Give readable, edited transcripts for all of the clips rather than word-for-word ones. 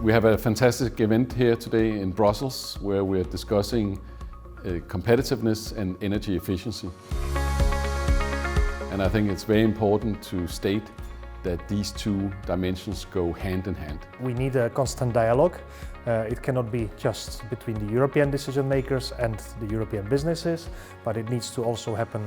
We have a fantastic event here today in Brussels where we're discussing competitiveness and energy efficiency. And I think it's very important to state that these two dimensions go hand in hand. We need a constant dialogue. It cannot be just between the European decision makers and the European businesses, but it needs to also happen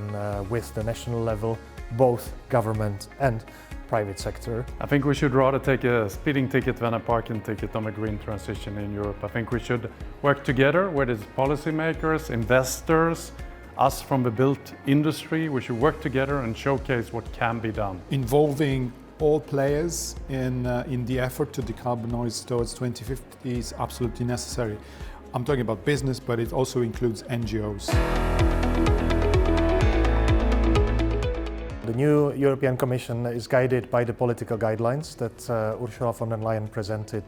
with the national level, both government and private sector. I think we should rather take a speeding ticket than a parking ticket on a green transition in Europe. I think we should work together with its policymakers, investors, us from the built industry. We should work together and showcase what can be done. Involving all players in the effort to decarbonize towards 2050 is absolutely necessary. I'm talking about business, but it also includes NGOs. The new European Commission is guided by the political guidelines that Ursula von der Leyen presented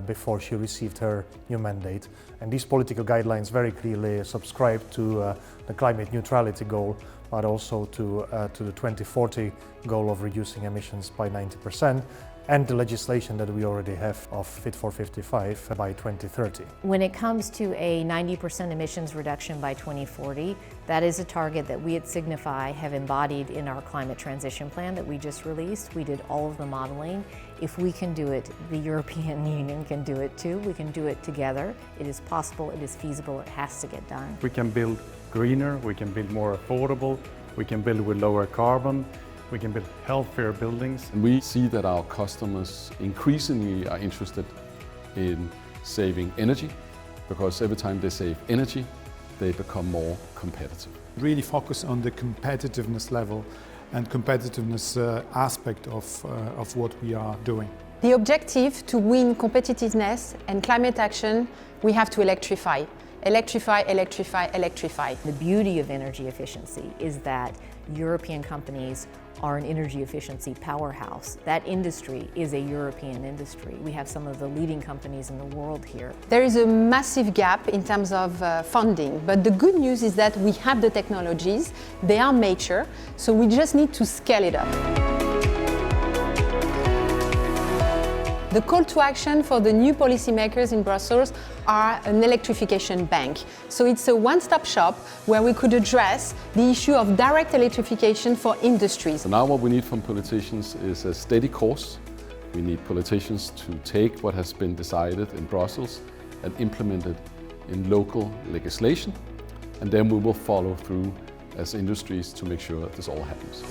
before she received her new mandate. And these political guidelines very clearly subscribe to the climate neutrality goal, but also to the 2040 goal of reducing emissions by 90%, and the legislation that we already have of Fit for 55 by 2030. When it comes to a 90% emissions reduction by 2040, that is a target that we at Signify have embodied in our climate transition plan that we just released. We did all of the modeling. If we can do it, the European Union can do it too. We can do it together. It is possible, it is feasible, it has to get done. We can build greener, we can build more affordable, we can build with lower carbon, we can build healthier buildings. And we see that our customers increasingly are interested in saving energy, because every time they save energy, they become more competitive. Really focus on the competitiveness level and competitiveness aspect of what we are doing. The objective to win competitiveness and climate action, we have to electrify. Electrify, electrify, electrify. The beauty of energy efficiency is that European companies are an energy efficiency powerhouse. That industry is a European industry. We have some of the leading companies in the world here. There is a massive gap in terms of funding, but the good news is that we have the technologies, they are mature, so we just need to scale it up. The call to action for the new policymakers in Brussels are an electrification bank. So it's a one-stop shop where we could address the issue of direct electrification for industries. So now what we need from politicians is a steady course. We need politicians to take what has been decided in Brussels and implement it in local legislation. And then we will follow through as industries to make sure that this all happens.